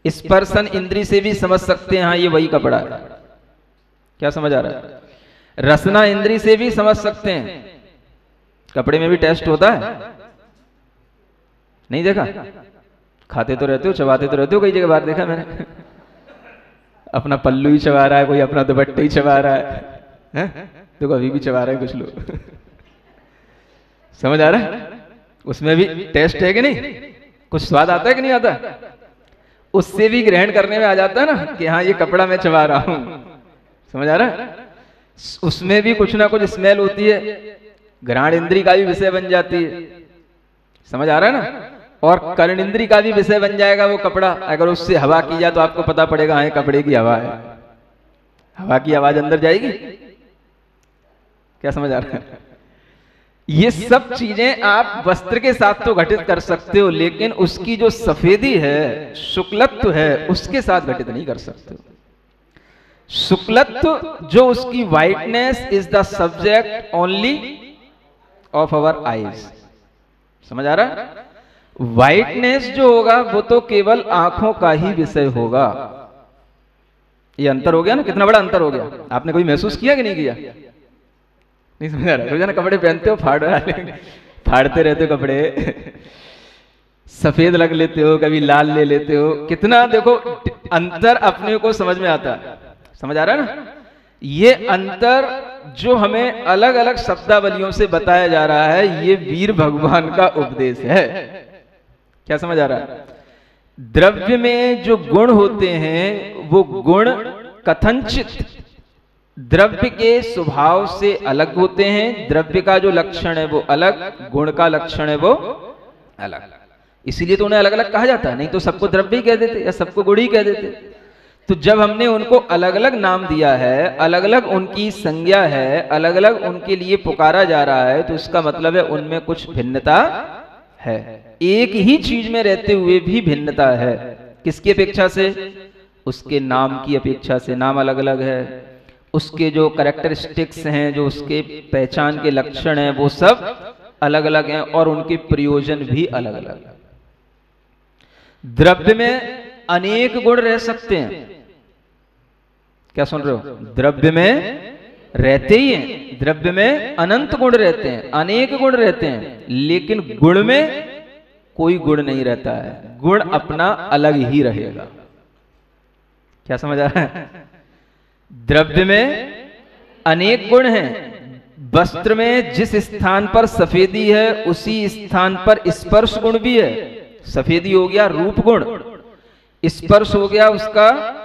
स्पर्शन इंद्री से भी समझ सकते हैं हाँ ये वही कपड़ा है। क्या समझ आ रहा है? रसना इंद्री से भी समझ सकते हैं। कपड़े में भी टेस्ट होता है, नहीं देखा? खाते तो रहते हो, चबाते तो रहते हो, कई जगह बाहर देखा मैंने। अपना पल्लू ही चबा रहा है कोई, अपना दुपट्टा ही चबा रहा है, देखो अभी भी चबा रहे हैं कुछ लोग। समझ आ रहा है? उसमें भी टेस्ट है कि नहीं? कुछ स्वाद आता है कि नहीं आता? उससे भी ग्रहण करने में आ जाता है ना कि हाँ ये कपड़ा मैं चबा रहा हूं। समझ आ रहा है? उसमें भी कुछ ना कुछ स्मेल होती है, घ्राण इंद्री का भी विषय बन जाती है। समझ आ रहा है ना? और कर्ण इंद्री का भी विषय बन जाएगा वो कपड़ा। अगर उससे हवा की जाए तो आपको पता पड़ेगा हाँ कपड़े की हवा है, हवा की आवाज अंदर जाएगी। क्या समझ आ रहा है? ये सब चीजें आप वस्त्र के साथ तो घटित कर सकते हो, लेकिन उसकी जो सफेदी है, शुक्लत्व है, उसके साथ घटित नहीं कर सकते हो। शुक्लत्व जो उसकी whiteness is the subject only of our eyes. समझ आ रहा है? व्हाइटनेस जो होगा वो तो केवल आंखों का ही विषय होगा। ये अंतर हो गया ना, कितना बड़ा अंतर हो गया। आपने कोई महसूस किया कि नहीं किया? नहीं समझ आ रहा? रोजाना कपड़े पहनते हो, फाड़ते रहते हो कपड़े, सफेद रख लेते हो, कभी लाल ले लेते हो, कितना देखो अंतर अपने को समझ में आता है। समझ आ रहा है ना? ये अंतर जो हमें अलग अलग शब्दावलियों से बताया जा रहा है, ये वीर भगवान का उपदेश है। क्या समझ आ रहा है? द्रव्य में जो गुण होते हैं वो गुण कथनचित द्रव्य के स्वभाव से अलग होते हैं। द्रव्य का जो लक्षण है वो अलग, गुण का लक्षण है वो अलग। इसीलिए तो उन्हें अलग अलग कहा जाता है, नहीं तो सबको द्रव्य ही कह देते या सबको गुण ही कह देते। तो जब हमने उनको अलग अलग नाम दिया है, अलग अलग उनकी संज्ञा है, अलग अलग उनके लिए पुकारा जा रहा है, तो इसका मतलब है उनमें कुछ भिन्नता है। एक ही चीज में रहते हुए भी भिन्नता है। किसकी अपेक्षा से? उसके नाम की अपेक्षा से। नाम अलग अलग है, उसके जो कैरेक्टरिस्टिक्स हैं, जो उसके पहचान के लक्षण हैं, वो सब अलग अलग हैं और उनके प्रयोजन भी अलग अलग हैं। द्रव्य में अनेक गुण रह सकते हैं। क्या सुन रहे हो? द्रव्य में रहते ही हैं, द्रव्य में अनंत गुण रहते हैं, अनेक गुण रहते हैं, लेकिन गुण में कोई गुण नहीं रहता है। गुण अपना अलग ही रहेगा। क्या समझ आ रहा है? द्रव्य में अनेक गुण हैं। वस्त्र में जिस स्थान पर सफेदी है उसी स्थान पर स्पर्श गुण भी है। सफेदी हो गया रूप गुण, स्पर्श हो गया उसका,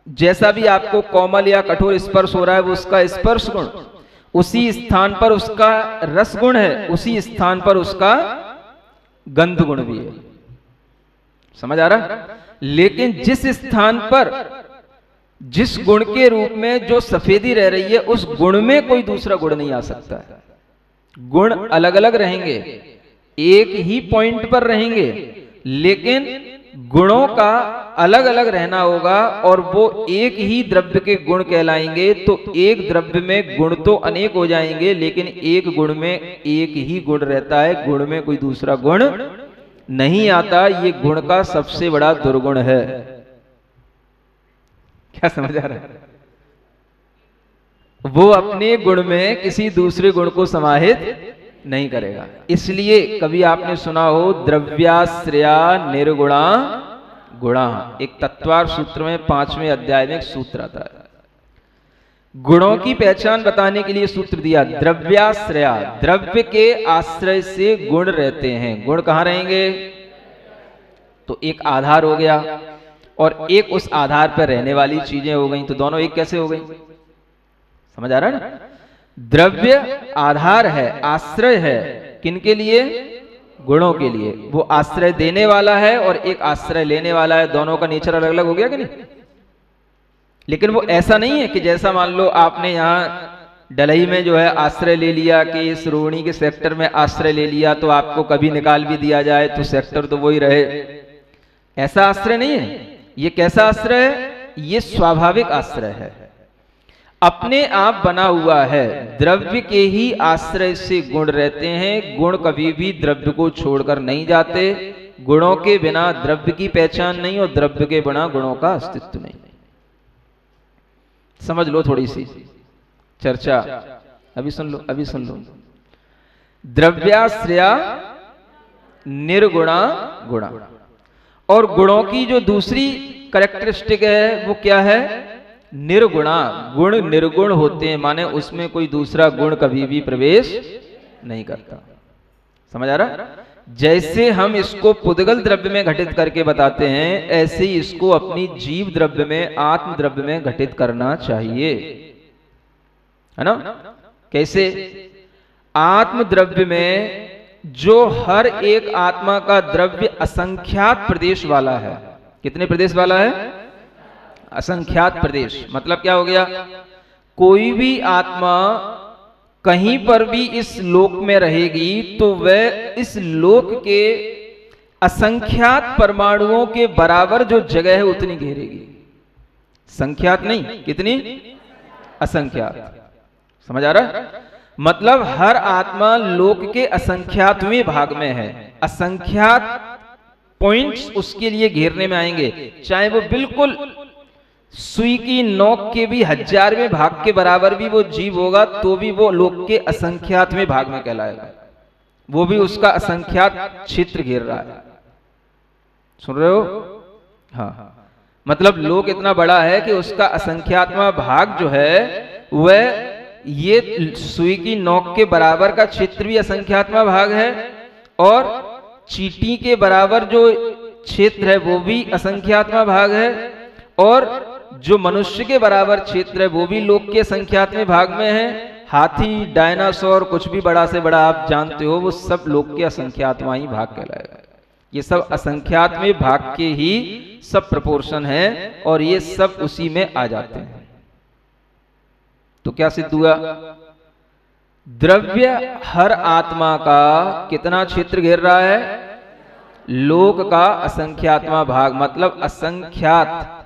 जैसा भी आपको कोमल या कठोर स्पर्श हो रहा है वो उसका स्पर्श गुण। उसी स्थान पर उसका रस गुण है, उसी स्थान पर उसका गंध गुण भी है। समझ आ रहा है? लेकिन जिस स्थान पर जिस गुण के रूप में जो सफेदी रह रही है, उस गुण में कोई दूसरा गुण नहीं आ सकता है। गुण अलग अलग रहेंगे, एक ही पॉइंट पर रहेंगे, लेकिन गुणों का अलग अलग रहना होगा और वो एक ही द्रव्य के गुण कहलाएंगे। तो एक द्रव्य में गुण तो अनेक हो जाएंगे, लेकिन एक गुण में एक ही गुण रहता है, गुण में कोई दूसरा गुण नहीं आता। ये गुण का सबसे बड़ा दुर्गुण है। क्या समझ आ रहा है? वो अपने गुण में किसी दूसरे गुण को समाहित नहीं करेगा। इसलिए कभी आपने सुना हो द्रव्याश्रया निर्गुणा गुणा। एक तत्वार सूत्र में 5वें अध्याय में एक सूत्र आता है। गुणों की पहचान बताने के लिए सूत्र दिया, द्रव्याश्रया, द्रव्य के आश्रय से गुण रहते हैं। गुण कहां रहेंगे? तो एक आधार हो गया और एक उस आधार पर रहने वाली चीजें हो गई। तो दोनों एक कैसे हो गई? समझ आ रहा है ना? द्रव्य आधार है, आश्रय है, किनके लिए? गुणों के लिए। वो आश्रय देने वाला है और एक आश्रय लेने वाला है। दोनों का नेचर अलग अलग हो गया कि नहीं? लेकिन वो ऐसा नहीं है कि जैसा मान लो आपने यहाँ डलई में जो है आश्रय ले लिया कि इस रोहिणी के सेक्टर में आश्रय ले लिया तो आपको कभी निकाल भी दिया जाए तो सेक्टर तो वही रहे। ऐसा आश्रय नहीं है। ये कैसा आश्रय है? ये स्वाभाविक आश्रय है, अपने आप बना हुआ है। द्रव्य के ही आश्रय से गुण रहते हैं। गुण कभी भी द्रव्य को छोड़कर नहीं जाते। गुणों के बिना द्रव्य की पहचान नहीं और द्रव्य के बिना गुणों का अस्तित्व नहीं। समझ लो थोड़ी सी चर्चा, अभी सुन लो, अभी सुन लो। द्रव्याश्रया निर्गुणा गुणा, और गुणों की जो दूसरी कैरेक्टरिस्टिक है वो क्या है? निर्गुणा। गुण निर्गुण होते हैं, माने उसमें कोई दूसरा गुण कभी भी प्रवेश नहीं करता। समझ आ रहा? जैसे हम इसको पुद्गल द्रव्य में घटित करके बताते हैं, ऐसे ही इसको अपनी जीव द्रव्य में, आत्म द्रव्य में घटित करना चाहिए, है ना? कैसे? आत्म द्रव्य में जो हर एक आत्मा का द्रव्य असंख्यात प्रदेश वाला है। कितने प्रदेश वाला है? असंख्यात प्रदेश। मतलब क्या हो गया? कोई भी आत्मा कहीं पर भी इस लोक में रहेगी तो वह इस लोक के असंख्यात परमाणुओं के बराबर जो जगह है उतनी घेरेगी। संख्यात नहीं, कितनी? असंख्यात। समझ आ रहा है? मतलब हर आत्मा लोक के असंख्यातवें भाग में है। असंख्यात पॉइंट्स उसके लिए घेरने में आएंगे, चाहे वो बिल्कुल सुई की नोक के भी 1000वें भाग के बराबर भी वो जीव होगा तो भी वो लोक के असंख्यातवें भाग में कहलाएगा। वो भी उसका असंख्यात क्षेत्र घेर रहा है। सुन रहे हो? हाँ। मतलब लोक इतना बड़ा है कि उसका असंख्यातवां भाग जो है वह ये सुई की नोक के बराबर का क्षेत्र भी असंख्यातवां भाग है, और चींटी के बराबर जो क्षेत्र है वो भी असंख्यातवां भाग है, और जो मनुष्य के बराबर क्षेत्र है वो भी लोक के असंख्यातवें भाग में है। हाथी, डायनासोर, कुछ भी बड़ा से बड़ा आप जानते हो, वो सब लोक के असंख्यातवां ही भाग कहलाएगा। ये सब असंख्यातवें भाग के ही सब प्रपोर्शन है और ये सब उसी में आ जाते हैं। तो क्या सिद्ध हुआ? द्रव्य हर आत्मा का कितना क्षेत्र घेर रहा है? लोक का असंख्यातवां भाग। मतलब असंख्यात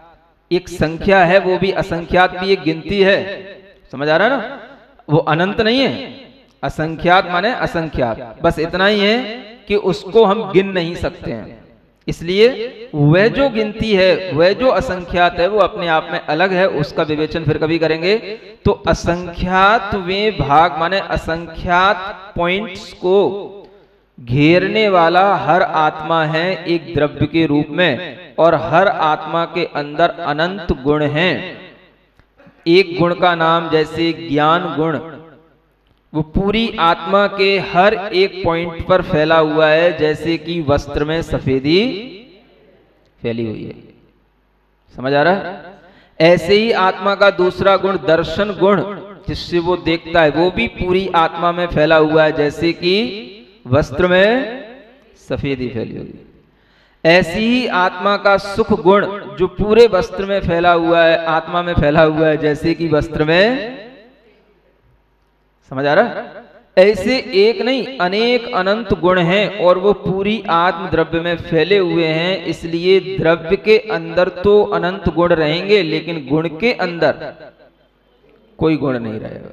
एक संख्या है, वो भी असंख्यात भी एक गिनती है। समझ आ रहा है ना? वो अनंत नहीं है। असंख्यात माने असंख्यात, बस इतना ही है कि उसको हम गिन नहीं सकते हैं। इसलिए वह जो गिनती है, वह जो असंख्यात है, वो अपने आप में अलग है। उसका विवेचन फिर कभी करेंगे। तो असंख्यात वे भाग माने असंख्यात पॉइंट्स को घेरने वाला हर आत्मा है एक द्रव्य के रूप में, और हर आत्मा के अंदर अनंत गुण हैं। एक गुण का नाम जैसे ज्ञान गुण, वो पूरी आत्मा के हर एक पॉइंट पर फैला हुआ है, जैसे कि वस्त्र में सफेदी फैली हुई है। समझ आ रहा है? ऐसे ही आत्मा का दूसरा गुण दर्शन गुण, जिससे वो देखता है, वो भी पूरी आत्मा में फैला हुआ है, जैसे कि वस्त्र में सफेदी फैली हुई। ऐसी ही आत्मा का सुख गुण, जो पूरे वस्त्र में फैला हुआ है, आत्मा में फैला हुआ है, जैसे कि वस्त्र में। समझ आ रहा है? ऐसे एक नहीं अनेक अनंत गुण हैं और वो पूरी आत्म द्रव्य में फैले हुए हैं। इसलिए द्रव्य के अंदर तो अनंत गुण रहेंगे, लेकिन गुण के अंदर कोई गुण नहीं रहेगा।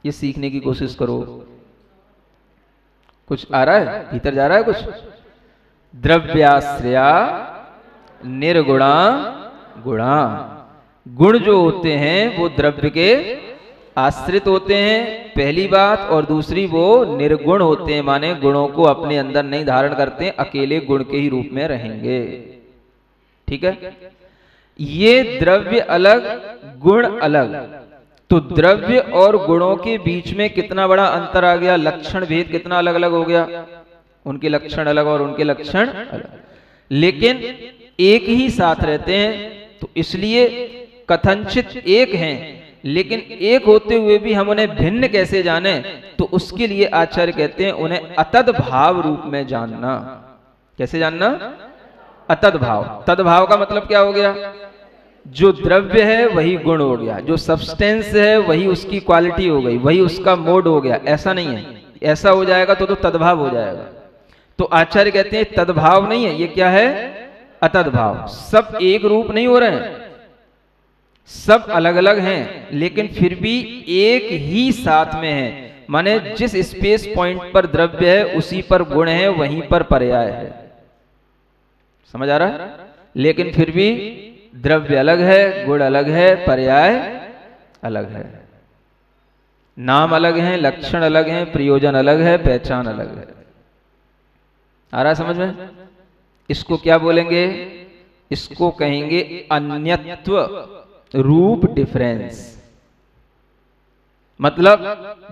ये सीखने की कोशिश करो। कुछ आ रहा है? भीतर जा रहा है कुछ? द्रव्याश्रया निर्गुणा गुणा। गुण जो होते हैं वो द्रव्य के आश्रित होते हैं, पहली बात। और दूसरी, वो निर्गुण होते हैं, माने गुणों को अपने अंदर नहीं धारण करते, अकेले गुण के ही रूप में रहेंगे। ठीक है? ये द्रव्य अलग, गुण अलग। तो द्रव्य और गुणों के बीच में कितना बड़ा अंतर आ गया, लक्षण भेद कितना अलग अलग हो गया। उनके लक्षण अलग और उनके लक्षण अलग, लेकिन एक ही साथ रहते हैं। तो इसलिए कथनचित एक हैं, लेकिन एक होते हुए भी हम उन्हें भिन्न कैसे जाने, तो उसके लिए आचार्य कहते हैं उन्हें अतद भाव रूप में जानना। कैसे जानना? अतद भाव। तदभाव का मतलब क्या हो गया? जो द्रव्य है वही गुण हो गया, जो सब्सटेंस है वही उसकी क्वालिटी हो गई, वही उसका मोड हो गया। ऐसा नहीं है। ऐसा हो जाएगा तो तदभाव हो जाएगा। तो आचार्य कहते हैं तदभाव नहीं है, ये क्या है? अतद भाव। सब एक रूप नहीं हो रहे हैं, सब अलग अलग हैं, लेकिन फिर भी एक ही साथ में है। माने जिस स्पेस पॉइंट पर द्रव्य है उसी पर गुण है, वहीं पर पर्याय है। समझ आ रहा है? लेकिन फिर भी द्रव्य अलग है, गुण अलग है, पर्याय अलग है, नाम अलग है, लक्षण अलग है, प्रयोजन अलग है, पहचान अलग है। आ रहा है समझ में? इसको क्या बोलेंगे? इसको कहेंगे अन्यत्व रूप डिफरेंस, मतलब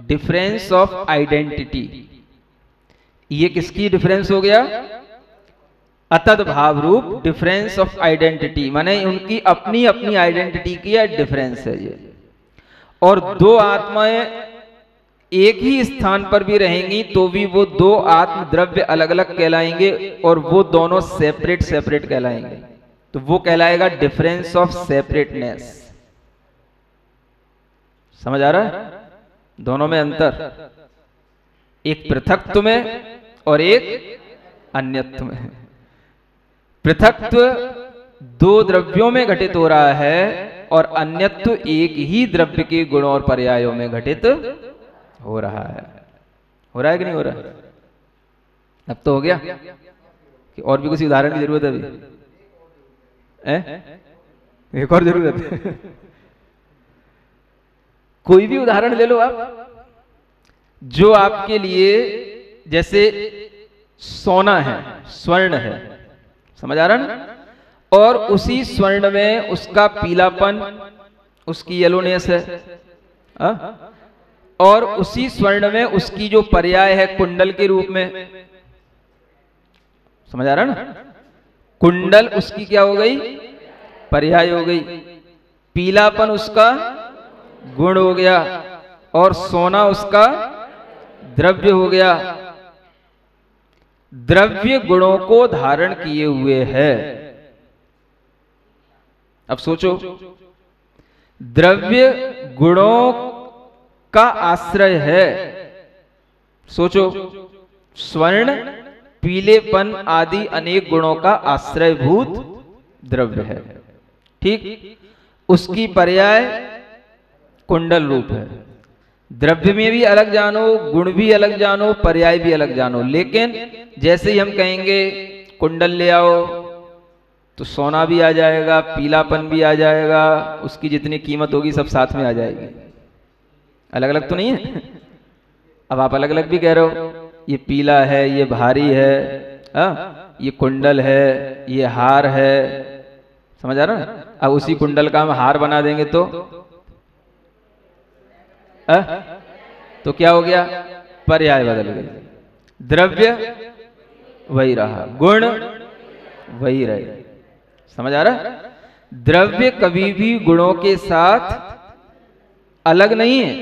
डिफरेंस ऑफ आइडेंटिटी। ये किसकी डिफरेंस हो गया? अतद भाव रूप डिफरेंस ऑफ आइडेंटिटी, माने उनकी अपनी अपनी आइडेंटिटी की डिफरेंस है ये। और दो आत्माएं एक ही स्थान पर भी रहेंगी तो भी वो दो आत्म द्रव्य अलग अलग कहलाएंगे और वो दोनों सेपरेट सेपरेट कहलाएंगे, तो वो कहलाएगा डिफरेंस ऑफ सेपरेटनेस। समझ आ रहा है? दोनों में अंतर, एक पृथकत्व में और एक अन्यत्व में। पृथकत्व दो द्रव्यों में घटित हो रहा है और अन्यत्व एक ही द्रव्य के गुणों और पर्यायों में घटित हो रहा है। हो रहा है कि नहीं हो रहा है? अब तो हो गया कि और भी कुछ उदाहरण की जरूरत है अभी? एक और जरूरत है? कोई भी उदाहरण ले लो आप, जो आपके लिए, जैसे सोना है, स्वर्ण है, समझ आ रहा है ना? और उसी स्वर्ण में उसका पीलापन, उसकी येलोनेस है, और उसी स्वर्ण में उसकी जो पर्याय है कुंडल के रूप में, समझ आ रहा है ना? कुंडल उसकी क्या हो गई? पर्याय हो गई। पीलापन उसका गुण हो गया और सोना उसका द्रव्य हो गया। द्रव्य गुणों को धारण किए हुए है। अब सोचो, द्रव्य गुणों का आश्रय है। सोचो, स्वर्ण पीलेपन आदि अनेक गुणों का आश्रयभूत द्रव्य है, ठीक? उसकी पर्याय कुंडल रूप है। द्रव्य में भी अलग जानो, गुण भी अलग जानो, पर्याय भी अलग जानो। लेकिन जैसे ही हम कहेंगे कुंडल ले आओ तो सोना भी आ जाएगा, पीलापन भी आ जाएगा, उसकी जितनी कीमत होगी सब साथ में आ जाएगी। अलग अलग तो नहीं है। अब आप अलग अलग भी कह रहे हो, ये पीला है, ये भारी है, ये कुंडल है, ये हार है। समझ आ रहा है? अब उसी कुंडल का हम हार बना देंगे तो क्या हो गया? पर्याय बदल गए। द्रव्य वही रहा, गुण वही रहे। समझ आ रहा है? द्रव्य कभी भी गुणों के साथ अलग नहीं है,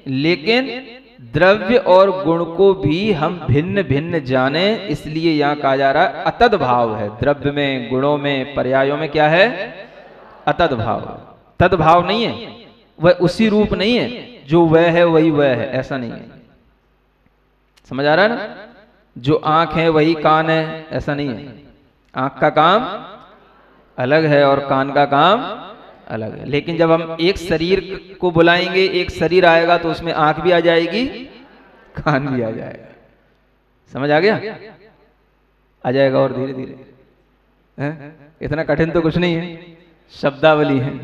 लेकिन द्रव्य और गुण को भी हम भिन्न भिन्न जाने, इसलिए यहां कहा जा रहा है अतद भाव है। द्रव्य में, गुणों में, पर्यायों में क्या है? अतद भाव। तद भाव नहीं है, वह उसी रूप नहीं है, जो वह है वही वह है, ऐसा नहीं है। समझ आ रहा है ना? जो आंख है वही कान है, ऐसा नहीं है। आंख का काम अलग है और कान का काम अलग है। लेकिन जब हम एक शरीर को बुलाएंगे, एक शरीर आएगा तो उसमें आंख भी आ जाएगी, कान भी आ जाएगा। समझ आ गया? आ जाएगा और धीरे धीरे। इतना कठिन तो कुछ नहीं है, शब्दावली है।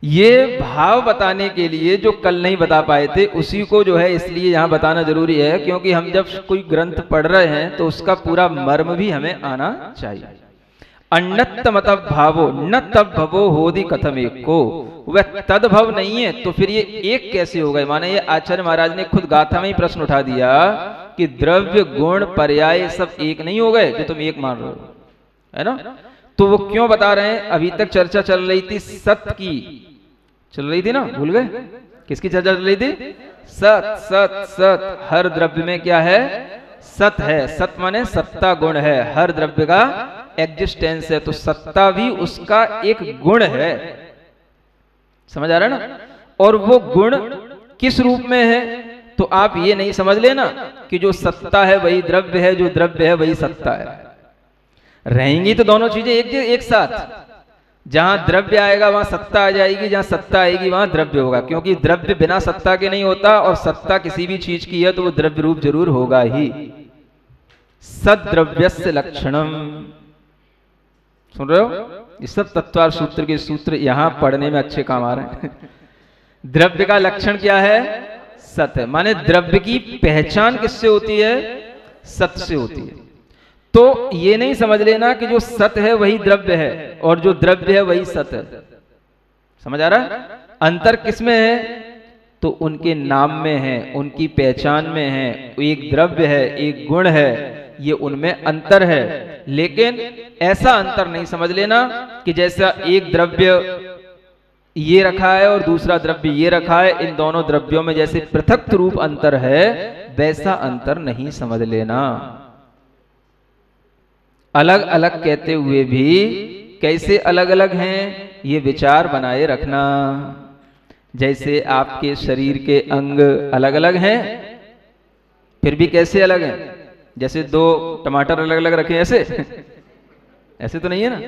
ये भाव बताने के लिए जो कल नहीं बता पाए थे, उसी को जो है इसलिए यहां बताना जरूरी है, क्योंकि हम जब कोई ग्रंथ पढ़ रहे हैं तो उसका पूरा मर्म भी हमें आना चाहिए। अन्नत मतलब भावो न तब भवो होदि कथम एक को, वह तदभव नहीं है तो फिर ये एक कैसे हो गए? माने ये आचार्य महाराज ने खुद गाथा में ही प्रश्न उठा दिया कि द्रव्य गुण पर्याय सब एक नहीं हो गए जो तुम एक मान रहे हो, है ना? तो वो क्यों बता रहे हैं? अभी तक चर्चा चल रही थी सत की, चल रही थी ना, भूल गए? किसकी चर्चा चल रही थी? सत सत सत। हर द्रव्य में क्या है? सत है। सत माने सत्ता गुण है, हर द्रव्य का एग्जिस्टेंस है, तो सत्ता भी उसका एक गुण है। समझ आ रहा है ना? और वो गुण किस रूप में है? तो आप ये नहीं समझ लेना कि जो सत्ता है वही द्रव्य है, जो द्रव्य है वही सत्ता है। रहेंगी तो दोनों चीजें एक साथ, जहां द्रव्य आएगा वहां सत्ता आ जाएगी, जहां सत्ता आएगी वहां द्रव्य होगा, क्योंकि द्रव्य बिना सत्ता के नहीं होता, और सत्ता किसी भी चीज की है तो वो द्रव्य रूप जरूर होगा ही। सद्द्रव्यस्य लक्षणम, सुन रहे हो? ये सब तत्वार सूत्र के सूत्र यहां पढ़ने में अच्छे काम आ रहे हैं। द्रव्य का लक्षण क्या है? सत है। माने द्रव्य की पहचान किससे होती है? सत से होती है। तो ये नहीं समझ लेना कि जो सत है वही द्रव्य है और जो द्रव्य है वही सत है। समझ आ रहा है? अंतर किसमें है? तो उनके नाम में है, उनकी पहचान में है। एक द्रव्य है, एक गुण है, ये उनमें अंतर है। लेकिन ऐसा अंतर नहीं समझ लेना कि जैसा एक द्रव्य ये रखा है और दूसरा द्रव्य ये रखा है, इन दोनों द्रव्यों में जैसे पृथक रूप अंतर है वैसा अंतर नहीं समझ लेना। अलग अलग कहते हुए भी कैसे अलग अलग हैं ये विचार बनाए रखना। जैसे आपके शरीर के अंग अलग अलग हैं, फिर भी कैसे अलग हैं? जैसे दो टमाटर अलग अलग रखे ऐसे ऐसे तो नहीं है ना।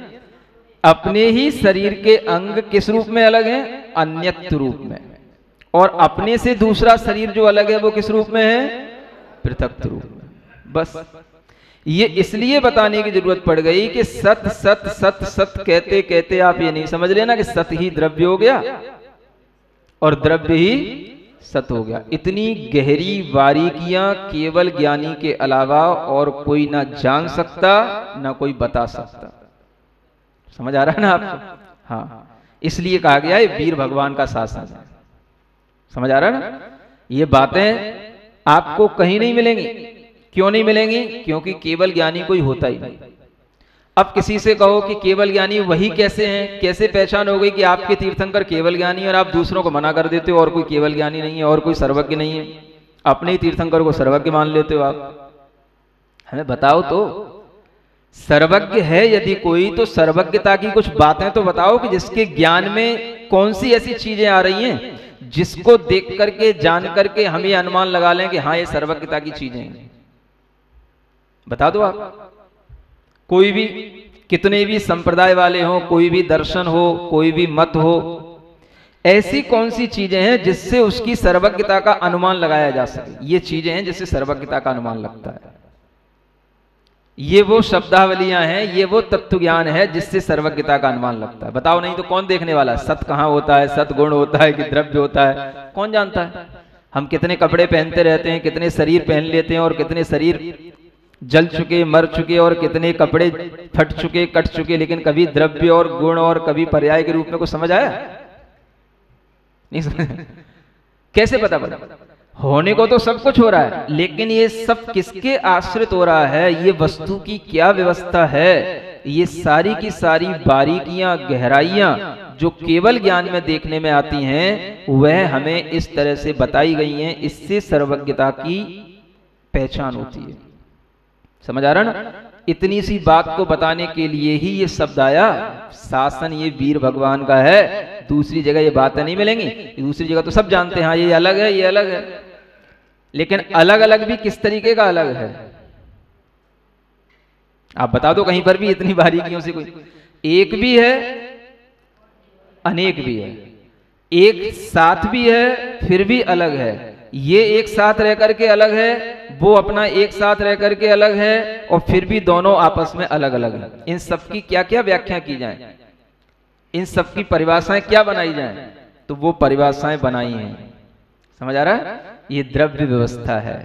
अपने ही शरीर के अंग किस रूप में अलग हैं? अन्यत रूप में। और अपने से दूसरा शरीर जो अलग है वो किस रूप में है? पृथक रूप में। बस ये इसलिए बताने की जरूरत पड़ गई कि सत सत सत सत कहते कहते आप ये नहीं समझ लेना कि सत ही द्रव्य हो गया और द्रव्य ही सत हो गया। इतनी गहरी बारीकियां केवल ज्ञानी के अलावा और कोई ना जान सकता ना कोई बता सकता। समझ आ रहा है ना आपको? हाँ, इसलिए कहा गया है वीर भगवान का शासन है। समझ आ रहा है ना? ये बातें आपको कहीं नहीं मिलेंगी। क्यों नहीं मिलेंगी? क्योंकि केवल ज्ञानी कोई होता ही नहीं। अब किसी से कहो कि केवल ज्ञानी वही कैसे हैं, कैसे पहचान हो गई कि आपके तीर्थंकर केवल ज्ञानी और आप दूसरों को मना कर देते हो और कोई केवल ज्ञानी नहीं है और कोई सर्वज्ञ नहीं है, अपने ही तीर्थंकर को सर्वज्ञ मान लेते हो आप? हमें बताओ तो, सर्वज्ञ है यदि कोई तो सर्वज्ञता की कुछ बातें तो बताओ कि जिसके ज्ञान में कौन सी ऐसी चीजें आ रही हैं जिसको देख करके जान करके हम ये अनुमान लगा लें कि हाँ ये सर्वज्ञता की चीजें हैं। बता दो आप। कोई भी, कितने भी संप्रदाय वाले हो, कोई भी दर्शन हो, कोई भी मत हो, ऐसी कौन सी चीजें हैं जिससे उसकी सर्वज्ञता का अनुमान लगाया जा सके? ये चीजें हैं जिससे सर्वज्ञता का अनुमान लगता है। ये वो शब्दावलियां हैं, ये वो तत्व ज्ञान है जिससे सर्वज्ञता का अनुमान लगता है। बताओ, नहीं तो कौन देखने वाला है? सत कहां होता है, सत गुण होता है कि द्रव्य होता है, कौन जानता है? हम कितने कपड़े पहनते रहते हैं, कितने शरीर पहन लेते हैं और कितने शरीर जल चुके, मर चुके, और कितने कपड़े फट चुके, कट चुके, लेकिन कभी द्रव्य और गुण और कभी पर्याय के रूप में कुछ समझ आया? नहीं समझ। कैसे पता? होने को तो सब कुछ हो रहा है, लेकिन ये सब किसके आश्रित हो रहा है? ये वस्तु की क्या व्यवस्था है? ये सारी की सारी बारीकियां, गहराइयां जो केवल ज्ञान में देखने में आती हैं वह हमें इस तरह से बताई गई हैं। इससे सर्वज्ञता की पहचान होती है। समझ आ रहा ना? इतनी सी बात को बताने के लिए ही ये शब्द आया। शासन ये वीर भगवान का है, दूसरी जगह ये बातें नहीं मिलेंगी। दूसरी जगह तो सब जानते हैं हाँ ये अलग है, ये अलग है, लेकिन अलग अलग भी किस तरीके का अलग है आप बता दो कहीं पर भी इतनी बारीकियों से कोई? एक भी है, अनेक भी है, एक साथ भी है फिर भी अलग है, ये एक साथ रह करके अलग है, वो अपना एक साथ रह करके अलग है, और फिर भी दोनों आपस में अलग अलग है। इन सब की क्या क्या व्याख्या की जाए, इन सब की परिभाषाएं क्या बनाई जाए? तो वो परिभाषाएं बनाई हैं। समझ आ रहा है? ये द्रव्य व्यवस्था है।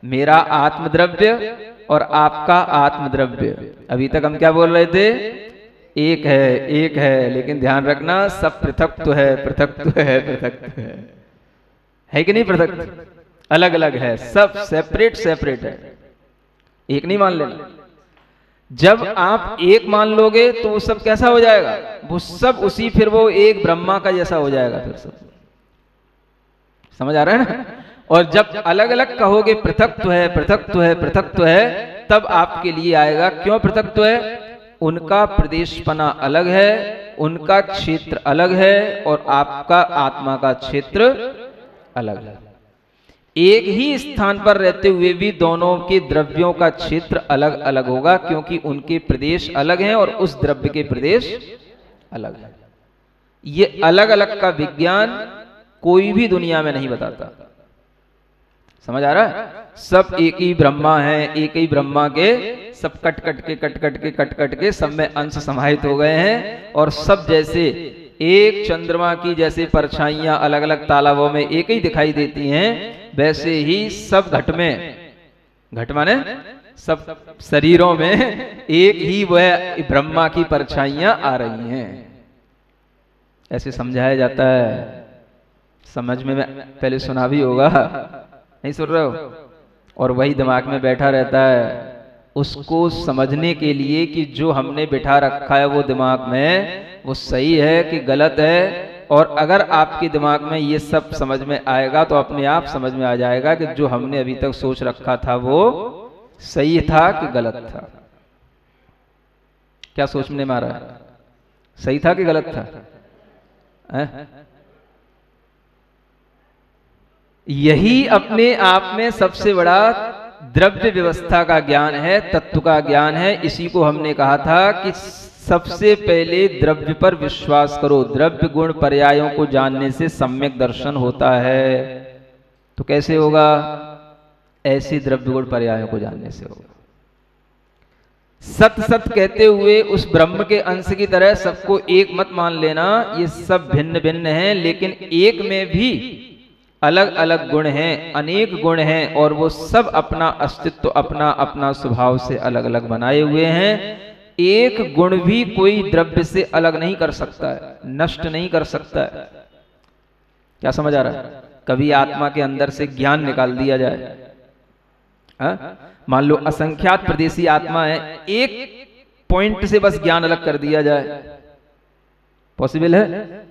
मेरा आत्मद्रव्य और आपका आत्मद्रव्य। अभी तक हम क्या बोल रहे थे? एक है, एक है, लेकिन ध्यान रखना सब पृथक तो है, पृथक तो है, पृथक तो है कि नहीं? पृथक अलग अलग है, सब सेपरेट सेपरेट है, एक नहीं मान लेना। जब आप एक मान लोगे तो वो सब कैसा हो जाएगा? वो सब उसी, फिर वो एक ब्रह्मा का जैसा हो जाएगा फिर सब। समझ आ रहा है ना? और जब अलग अलग कहोगे पृथक्त्व है, पृथक्त्व है, पृथक्त्व है, तब आपके लिए आएगा क्यों पृथक्त्व है? उनका प्रदेशपना अलग है, उनका क्षेत्र अलग है, और आपका आत्मा का क्षेत्र अलग है। एक ही स्थान पर रहते हुए भी दोनों के द्रव्यों का क्षेत्र अलग अलग होगा, क्योंकि उनके प्रदेश अलग हैं और उस द्रव्य के प्रदेश अलग है। ये अलग अलग का विज्ञान कोई भी दुनिया में नहीं बताता। समझ आ रहा है? सब एक ही ब्रह्मा है, एक ही ब्रह्मा के सब कट कट के सब में अंश समाहित हो गए हैं, और सब जैसे एक चंद्रमा की जैसे परछाइयां अलग अलग तालाबों में एक ही दिखाई देती हैं, वैसे ही सब घट माने सब शरीरों में एक ही वह ब्रह्मा की परछाइयां आ रही हैं। ऐसे समझाया जाता है। समझ में पहले सुना भी होगा, नहीं सुन रहे हो? और वही दिमाग में बैठा रहता है। उसको समझने के लिए कि जो हमने बिठा रखा है वो दिमाग में, वो सही है कि गलत है, और अगर आपके दिमाग में ये सब समझ में आएगा तो अपने आप समझ में आ जाएगा कि जो हमने अभी तक सोच रखा था वो सही था कि गलत था। क्या सोच में मारा है? सही था कि गलत था? यही अपने आप में सबसे बड़ा द्रव्य व्यवस्था का ज्ञान है, तत्व का ज्ञान है। इसी को हमने कहा था कि सबसे पहले द्रव्य पर विश्वास करो। द्रव्य गुण पर्यायों को जानने से सम्यक दर्शन होता है। तो कैसे होगा? ऐसे द्रव्य गुण पर्यायों को जानने से होगा। सत सत कहते हुए उस ब्रह्म के अंश की तरह सबको एक मत मान लेना। ये सब भिन्न भिन्न हैं, लेकिन एक में भी अलग अलग गुण हैं, अनेक गुण हैं, और वो सब अपना अस्तित्व, अपना अपना स्वभाव से अलग अलग बनाए हुए हैं। एक गुण भी कोई द्रव्य से अलग नहीं कर सकता है, नष्ट नहीं कर सकता है। क्या समझ आ रहा है? कभी आत्मा के अंदर से ज्ञान निकाल दिया जाए, मान लो असंख्यात प्रदेशी आत्मा है, एक पॉइंट से बस ज्ञान अलग कर दिया जाए, पॉसिबल है?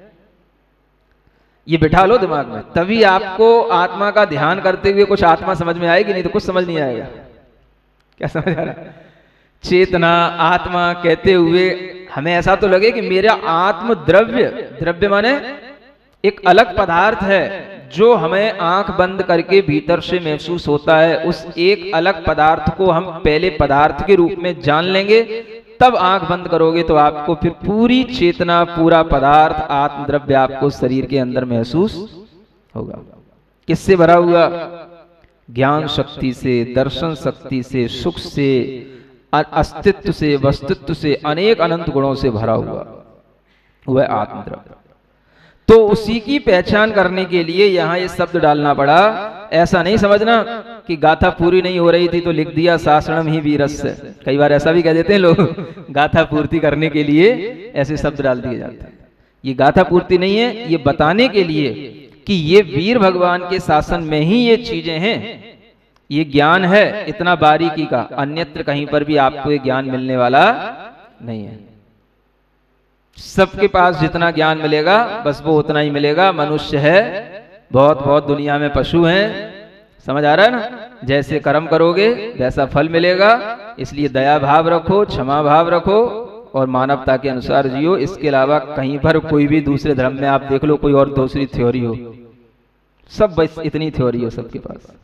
ये बिठा लो दिमाग में, तभी आपको आत्मा का ध्यान करते हुए कुछ आत्मा समझ में आएगी, नहीं तो कुछ समझ नहीं आएगा। क्या समझ आ रहा है? चेतना, आत्मा कहते हुए हमें ऐसा तो लगे कि मेरा आत्म द्रव्य, द्रव्य माने एक अलग पदार्थ है जो हमें आंख बंद करके भीतर से महसूस होता है। उस एक अलग पदार्थ को हम पहले पदार्थ के रूप में जान लेंगे, तब आंख बंद करोगे तो आपको फिर पूरी चेतना, पूरा पदार्थ, आत्म द्रव्य आपको शरीर के अंदर महसूस होगा। किससे भरा हुआ? ज्ञान शक्ति से, दर्शन शक्ति से, सुख से, अस्तित्व से, वस्तुत्व से, अनेक अनंत गुणों से भरा हुआ वह आत्म द्रव्य। तो उसी की पहचान करने के लिए यहां ये शब्द डालना पड़ा। ऐसा नहीं समझना कि गाथा पूरी नहीं हो रही थी तो लिख दिया सासणम ही वीरस्य। कई बार ऐसा भी कह देते हैं लोग, गाथा पूर्ति करने के लिए ऐसे शब्द डाल दिए जाते हैं। ये गाथा पूर्ति नहीं है, ये बताने के लिए कि ये वीर भगवान के शासन में ही ये चीजें हैं, ये ज्ञान है इतना बारीकी का, अन्यत्र कहीं पर भी आपको ये ज्ञान मिलने वाला नहीं है। सबके पास जितना ज्ञान मिलेगा बस वो उतना ही मिलेगा। मनुष्य है, बहुत बहुत दुनिया में पशु हैं, समझ आ रहा है ना? जैसे कर्म करोगे वैसा फल मिलेगा। इसलिए दया भाव रखो, क्षमा भाव रखो और मानवता के अनुसार जियो। इसके अलावा कहीं पर कोई भी दूसरे धर्म में आप देख लो कोई और दूसरी थ्योरी हो, सब बस इतनी थ्योरी हो सबके पास।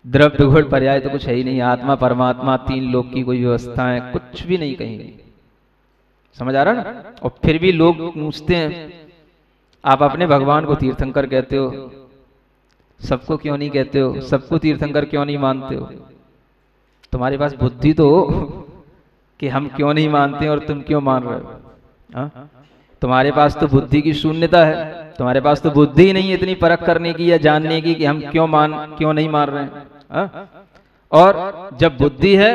द्रव्य गुण पर्याय तो कुछ है ही नहीं। आत्मा परमात्मा तीन लोक की कोई व्यवस्था है, कुछ भी नहीं कहीं। समझ आ रहा ना? और फिर भी लोग पूछते हैं आप अपने भगवान को तीर्थंकर कहते हो, सबको क्यों नहीं कहते हो? सबको तीर्थंकर क्यों नहीं मानते हो? तुम्हारे पास बुद्धि तो हो कि हम क्यों नहीं मानते और तुम क्यों मान रहे हो? हाँ? तुम्हारे पास तो बुद्धि की शून्यता है, तुम्हारे पास तो बुद्धि ही नहीं इतनी परख करने की या जानने की कि हम क्यों नहीं मान रहे हैं। हाँ? और जब बुद्धि है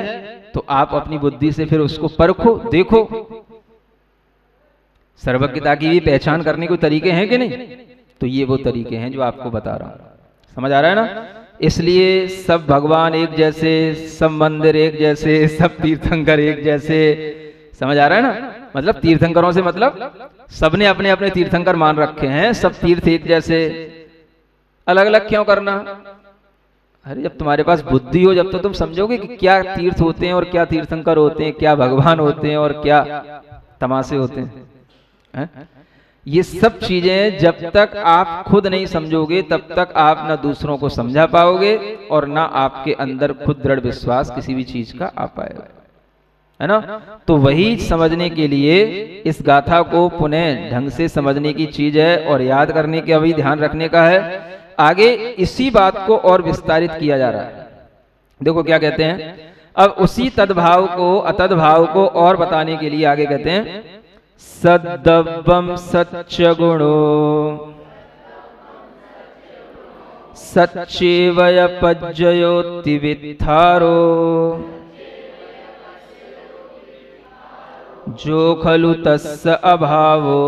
तो आप अपनी बुद्धि से फिर उसको परखो, देखो। सर्वज्ञता की भी पहचान करने के तरीके हैं कि नहीं? तो ये वो तरीके हैं जो आपको बता रहा हूं। समझ आ रहा है ना? इसलिए सब भगवान एक जैसे, सब मंदिर एक जैसे, सब तीर्थंकर एक जैसे। समझ आ रहा है ना? मतलब तीर्थंकरों से मतलब सबने अपने अपने तीर्थंकर मान रखे हैं, सब तीर्थ एक जैसे। अलग अलग क्यों करना? अरे जब तुम्हारे पास बुद्धि हो जब तो तुम समझोगे कि क्या तीर्थ होते हैं और क्या तीर्थंकर होते हैं, क्या भगवान होते हैं और क्या तमाशे होते हैं। ये सब चीजें जब तक आप खुद नहीं समझोगे तब तक आप ना दूसरों को समझा पाओगे और ना आपके अंदर खुद दृढ़ विश्वास किसी भी चीज का आ पाएगा। है ना। तो वही समझने के लिए इस गाथा को पुनः ढंग से समझने की चीज है और याद करने का भी ध्यान रखने का है। आगे इसी बात को और विस्तारित किया जा रहा है। देखो क्या कहते हैं, अब उसी तद्भाव को अतद्भाव को और बताने के लिए आगे कहते हैं, सद्दव्वम सच्च गुणो सच्चेवय पज्जयोति वित्थारो जो खलु तस्य अभावो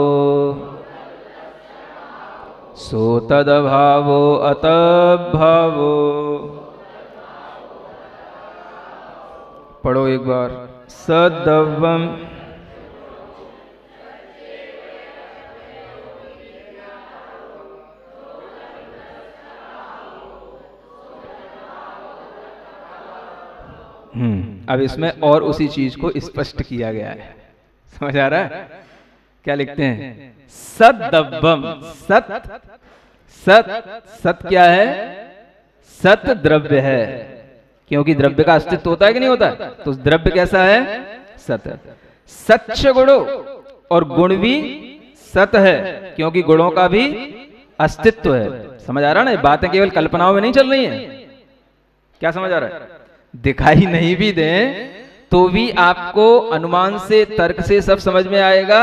सो तदभावो अतभावो। पढ़ो एक बार, सद्दव्वम अब इसमें और उसी चीज को स्पष्ट किया गया है। समझ आ रहा है? क्या लिखते हैं, सद्दव्वम, सत सत सत क्या है, सत द्रव्य है, क्योंकि द्रव्य का अस्तित्व होता है कि नहीं होता है, तो द्रव्य कैसा है, सत है। सच्च गुणो, और गुण भी सत है, क्योंकि गुणों का भी अस्तित्व है। समझ आ रहा है ना, बातें केवल कल्पनाओं में नहीं चल रही हैं। क्या समझ आ रहा है, दिखाई नहीं भी दें तो भी आपको अनुमान से, तर्क से सब समझ में आएगा,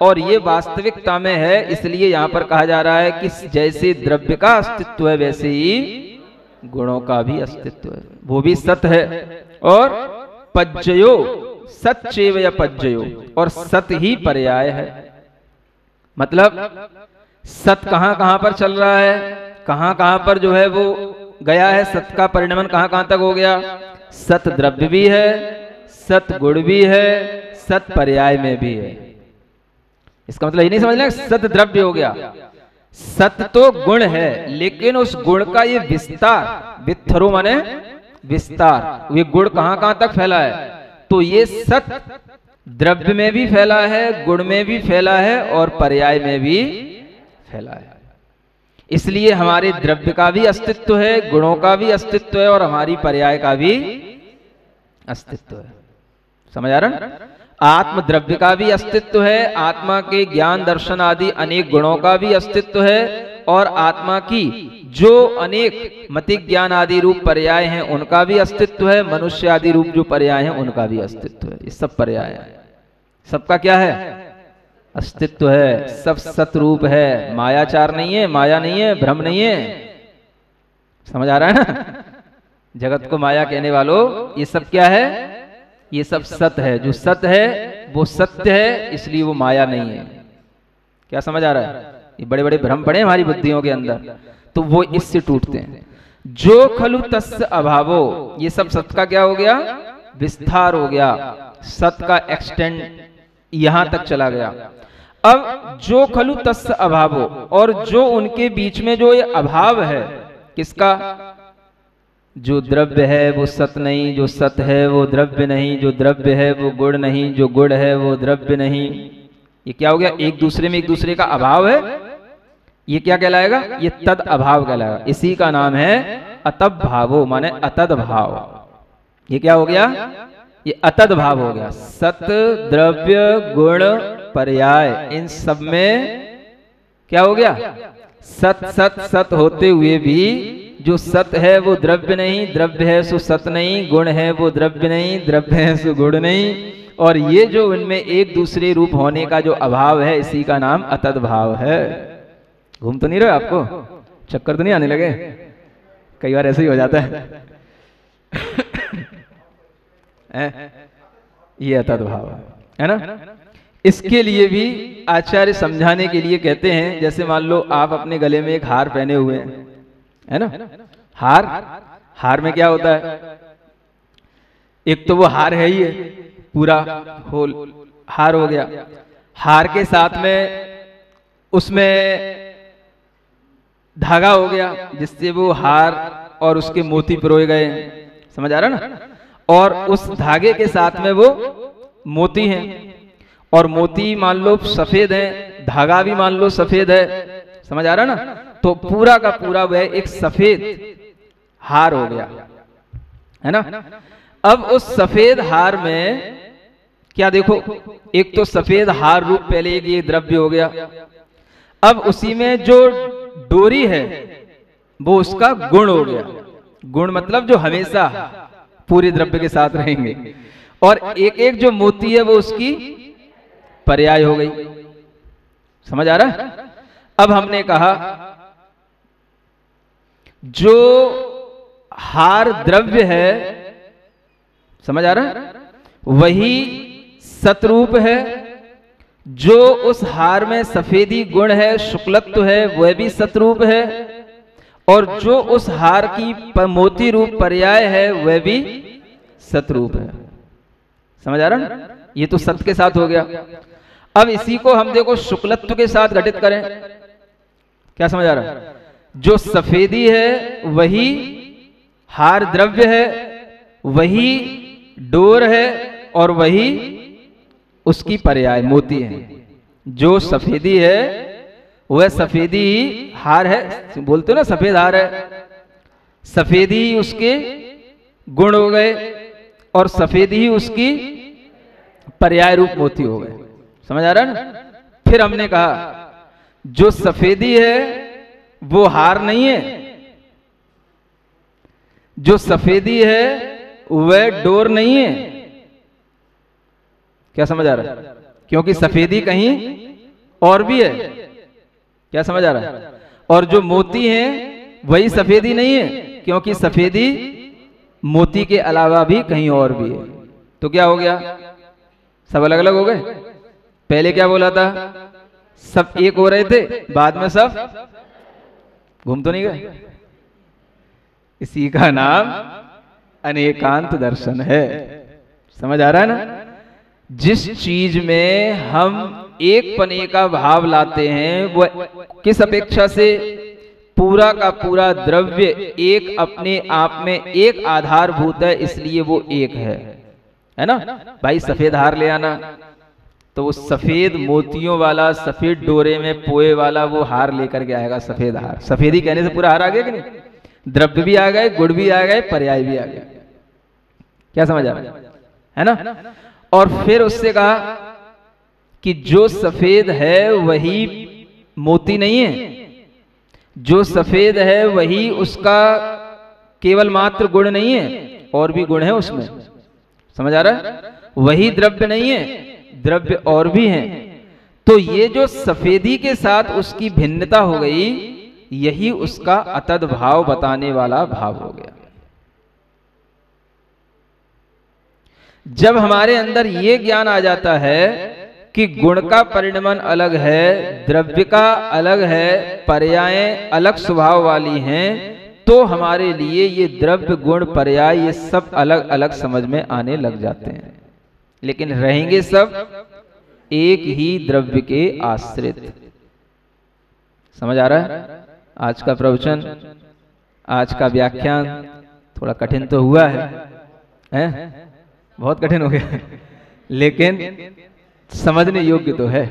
और ये वास्तविकता में है। इसलिए यहां पर कहा जा रहा है कि जैसे द्रव्य का अस्तित्व है वैसे ही गुणों का भी अस्तित्व है, वो भी सत है। और पज्जयो, सच्चेव या पज्जयो, और सत ही पर्याय है। मतलब सत कहां कहां पर चल रहा है, कहां कहां पर जो है वो गया है, सत का परिणमन कहां कहां तक हो गया। सत द्रव्य भी है, सत गुण भी है, सत पर्याय में भी है। इसका मतलब ये नहीं समझना सत द्रव्य हो गया। सत तो गुण है, लेकिन उस गुण का ये विस्तार, वित्थरो माने विस्तार, ये गुण कहां कहां तक फैला है, तो ये सत द्रव्य में भी फैला है, गुण में भी फैला है, और पर्याय में भी फैला है। इसलिए हमारे द्रव्य का भी अस्तित्व है, गुणों का भी अस्तित्व है, और हमारी पर्याय का भी अस्तित्व है। समझ आ रहा है? आत्म द्रव्य का भी अस्तित्व है, आत्मा के ज्ञान दर्शन आदि अनेक गुणों का भी अस्तित्व है, और आत्मा की जो अनेक मतिक ज्ञान आदि रूप पर्याय हैं उनका भी अस्तित्व है, मनुष्य आदि रूप जो पर्याय हैं उनका भी अस्तित्व है। ये सब पर्याय है, सबका क्या है, अस्तित्व है। सब सतरूप है, मायाचार नहीं है, माया नहीं है, भ्रम नहीं है। समझ आ रहा है ना? जगत को माया कहने वालों, ये सब क्या है, ये सब सत है। जो सत है वो सत्य है, इसलिए वो माया नहीं है। क्या समझ आ रहा है? ये बड़े बड़े भ्रम पड़े हमारी बुद्धियों के अंदर, तो वो इससे टूटते हैं। जो खलु तस्य अभावो, ये सब सत का क्या हो गया, विस्तार हो गया, सत का एक्सटेंड यहां तक चला गया। अब जो खलु तस्य अभावो, और जो उनके बीच में जो ये अभाव है, किसका, जो द्रव्य है वो सत नहीं, जो सत है वो द्रव्य नहीं, जो द्रव्य है वो गुण नहीं, जो गुण है वो द्रव्य नहीं। ये क्या हो गया, एक दूसरे में एक दूसरे का अभाव है। ये क्या कहलाएगा, ये तद अभाव कहलाएगा। इसी का नाम है अतब भावो, माने अतद भाव। ये क्या हो गया, ये अतद भाव हो गया। सत द्रव्य गुण पर्याय, इन सब में क्या हो गया, सत सत सत होते हुए भी जो सत है वो द्रव्य नहीं, द्रव्य है सो सत नहीं, गुण है वो द्रव्य नहीं, द्रव्य है सो गुण नहीं। और ये जो उनमें एक दूसरे रूप होने का जो अभाव है, इसी का नाम अतद भाव है। घूम तो नहीं रहे आपको, चक्कर तो नहीं आने लगे? कई बार ऐसे ही हो जाता है। ये अतद भाव है ना। इसके लिए भी आचार्य समझाने के लिए कहते हैं, जैसे मान लो आप अपने गले में एक हार पहने हुए हैं, है ना। हार, हार में क्या होता है, एक तो वो हार है ही है, पूरा होल हार हो गया। हार के साथ में उसमें धागा हो गया, जिससे वो हार और उसके मोती पिरोए गए। समझ आ रहा ना। और उस धागे के साथ में वो मोती हैं, और मोती मान लो सफेद है, धागा भी मान लो सफेद है। समझ आ रहा ना। तो पूरा का पूरा वह एक सफेद हार हो गया, है ना। अब उस सफेद हार में क्या देखो, एक तो सफेद हार रूप पहले एक ये द्रव्य हो गया, अब उसी में जो डोरी है वो उसका गुण हो गया। गुण मतलब जो हमेशा पूरे द्रव्य के साथ रहेंगे, और एक एक जो मोती है वो उसकी पर्याय हो गई। समझ आ रहा है? अब हमने कहा जो हार द्रव्य है, समझ आ रहा है, वही सतरूप है। जो उस हार में सफेदी गुण है, शुक्लत्व है, वह भी सतरूप है। और जो उस हार की मोती रूप पर्याय है वह भी सतरूप है। समझ आ रहा ना? ये तो सत के साथ हो गया। अब इसी को हम देखो शुक्लत्व के साथ घटित करें, क्या समझ आ रहा है? जो सफेदी है वही हार द्रव्य है, वही डोर है, और वही उसकी पर्याय मोती है। जो सफेदी है वह सफेदी ही हार है, बोलते हो ना सफेद हार है, सफेदी ही उसके गुण हो गए और सफेदी ही उसकी पर्याय रूप मोती हो गए। समझ आ रहा है ना? फिर हमने कहा जो सफेदी है वो हार नहीं है, जो सफेदी है वह डोर नहीं है। क्या समझ आ रहा है? क्योंकि सफेदी कहीं और भी है। क्या समझ आ रहा है? और जो मोती है वही सफेदी नहीं है, क्योंकि सफेदी मोती के अलावा भी कहीं और भी है। तो क्या हो गया? सब अलग अलग हो गए। पहले क्या बोला था? सब एक हो रहे थे, बाद में सब घूम तो नहीं गए। इसी का नाम अनेकांत दर्शन है। समझ आ रहा है ना? जिस चीज में हम एक पने का भाव लाते हैं वह किस अपेक्षा से? पूरा का पूरा द्रव्य एक अपने आप में एक आधारभूत है, इसलिए वो एक है ना? भाई सफेद हार ले आना, तो वो सफेद मोतियों वाला, सफेद डोरे में पोए वाला वो हार लेकर के आएगा। सफेद हार, सफेदी कहने से पूरा हार आ गया कि नहीं? द्रव्य भी आ गए, गुण भी आ गए, पर्याय भी आ गए। क्या समझ आ रहा है ना? और फिर उससे कहा कि जो सफेद है वही मोती नहीं है, जो सफेद है वही उसका केवल मात्र गुण नहीं है, और भी गुण है उसमें। समझ आ रहा है? वही द्रव्य नहीं है, द्रव्य और भी हैं। तो ये जो सफेदी के साथ उसकी भिन्नता हो गई, यही उसका अतद भाव बताने वाला भाव हो गया। जब हमारे अंदर ये ज्ञान आ जाता है कि गुण का परिणमन अलग है, द्रव्य का अलग है, पर्यायें अलग स्वभाव वाली हैं, तो हमारे लिए ये द्रव्य गुण पर्याय ये सब अलग अलग समझ में आने लग जाते हैं। लेकिन रहेंगे सब एक ही द्रव्य के आश्रित। समझ आ रहा है? आज का प्रवचन, आज का व्याख्यान थोड़ा कठिन तो हुआ है? बहुत कठिन हो गया, लेकिन समझने योग्य तो है?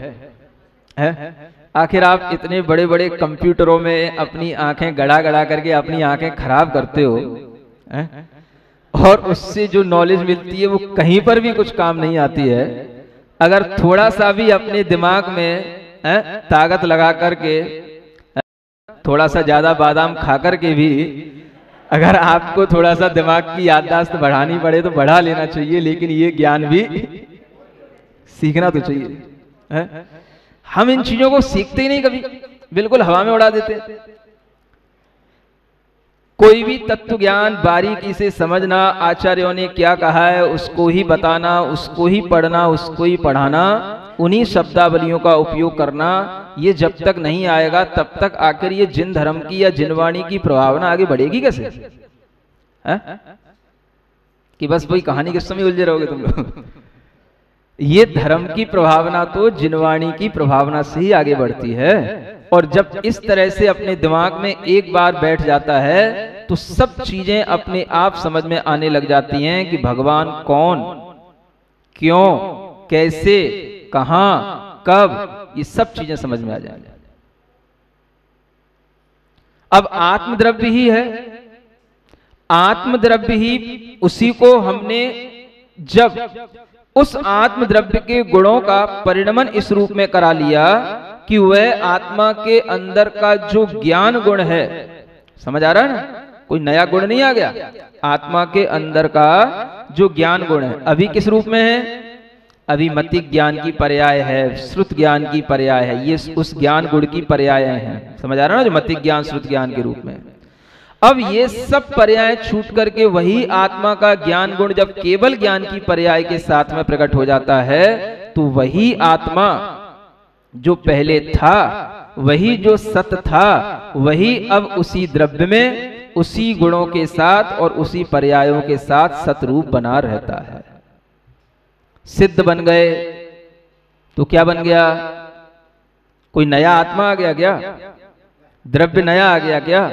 आखिर आप इतने बड़े बड़े कंप्यूटरों में अपनी आंखें गड़ा गड़ा करके अपनी आंखें खराब करते हो, और उससे जो नॉलेज मिलती है वो कहीं पर भी कुछ काम नहीं आती है। अगर थोड़ा सा भी अपने दिमाग में ताकत लगा करके, थोड़ा सा ज्यादा बादाम खा करके भी अगर आपको थोड़ा सा दिमाग की याददाश्त बढ़ानी पड़े तो बढ़ा लेना चाहिए, लेकिन ये ज्ञान भी सीखना तो चाहिए। हम इन चीजों को सीखते ही नहीं, कभी बिल्कुल हवा में उड़ा देते हैं। कोई भी तत्व ज्ञान बारीकी से समझना, आचार्यों ने क्या कहा है उसको ही बताना, उसको ही पढ़ना, उसको ही पढ़ाना, उन्हीं शब्दावलियों का उपयोग करना, ये जब तक नहीं आएगा तब तक आखिर ये जिन धर्म की या जिनवाणी की प्रभावना आगे बढ़ेगी कैसे? कि बस वही कहानी के समय उलझे रहोगे तुम लोग। ये धर्म की प्रभावना तो जिनवाणी की प्रभावना से ही आगे बढ़ती है। और जब इस तरह से अपने दिमाग में एक बार बैठ जाता है तो सब चीजें अपने आप समझ में आने लग जाती हैं कि भगवान कौन, क्यों, कैसे, कहां, कब, ये सब चीजें समझ में आ जाएंगी। अब आत्मद्रव्य ही है, आत्मद्रव्य ही, उसी को हमने जब उस आत्म द्रव्य के गुणों का परिणमन इस रूप में करा लिया कि वह आत्मा के अंदर का जो ज्ञान गुण है, समझ आ रहा है ना, कोई नया गुण नहीं आ गया, आत्मा के अंदर का जो ज्ञान गुण है अभी किस रूप में है, अभी मतिक ज्ञान की पर्याय है, श्रुत ज्ञान की पर्याय है, ये उस ज्ञान गुण की पर्याय हैं, समझ आ रहा है ना, जो मतिक ज्ञान श्रुत ज्ञान के रूप में। अब ये सब पर्याय छूट करके वही आत्मा का ज्ञान गुण जब केवल ज्ञान की पर्याय के साथ में प्रकट हो जाता है, तो वही आत्मा जो पहले था, वही जो सत था, वही अब उसी द्रव्य में उसी गुणों के साथ और उसी पर्यायों के साथ सतरूप बना रहता है। सिद्ध बन गए तो क्या बन गया, कोई नया आत्मा आ गया क्या, द्रव्य नया आ गया क्या,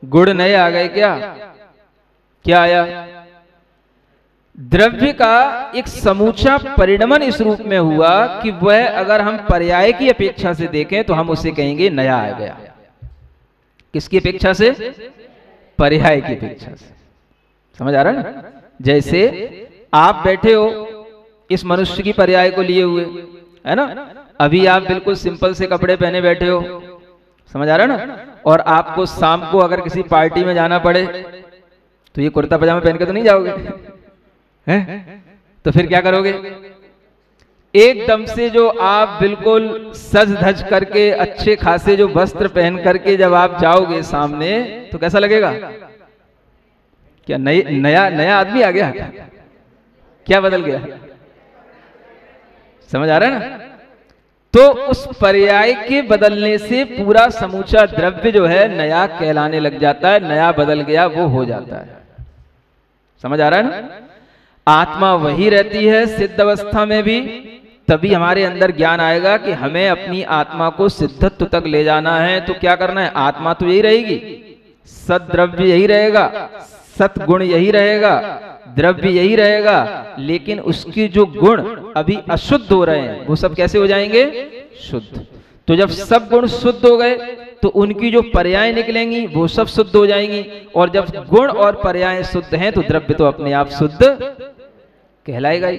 गुण नए आ गए क्या, क्या आया, द्रव्य का एक समूचा परिणमन इस रूप में हुआ कि वह अगर हम पर्याय की अपेक्षा से देखें तो हम उसे कहेंगे नया आ गया। किसकी अपेक्षा से, पर्याय की अपेक्षा से, समझ आ रहा है ना। जैसे आप बैठे हो इस मनुष्य की पर्याय को लिए हुए, है ना, अभी आप बिल्कुल सिंपल से कपड़े पहने बैठे हो, समझ आ रहा है ना, और आपको शाम को अगर किसी पार्टी में जाना पड़े तो ये कुर्ता पजामा पहन के तो नहीं जाओगे, हैं? तो फिर क्या करोगे, एकदम से जो आप बिल्कुल सज धज करके अच्छे खासे जो वस्त्र पहन करके जब आप जाओगे सामने तो कैसा लगेगा, क्या नया नया आदमी आ गया, क्या बदल गया, समझ आ रहा है ना। तो उस पर्याय के बदलने से पूरा समूचा द्रव्य जो है नया कहलाने लग जाता है, नया बदल गया वो हो जाता है, समझ आ रहा है ना। आत्मा वही रहती है सिद्ध अवस्था में भी, तभी हमारे अंदर ज्ञान आएगा कि हमें अपनी आत्मा को सिद्धत्व तक ले जाना है। तो क्या करना है, आत्मा तो यही रहेगी, सद्द्रव्य यही रहेगा, सतगुण यही रहेगा, द्रव्य यही रहेगा, लेकिन उसके जो गुण अभी अशुद्ध हो रहे हैं वो सब कैसे हो जाएंगे, शुद्ध। तो जब सब गुण शुद्ध हो गए तो उनकी जो पर्याय निकलेंगी वो सब शुद्ध हो जाएंगी, और जब गुण और पर्याय शुद्ध हैं तो द्रव्य तो अपने आप शुद्ध कहलाएगा ही।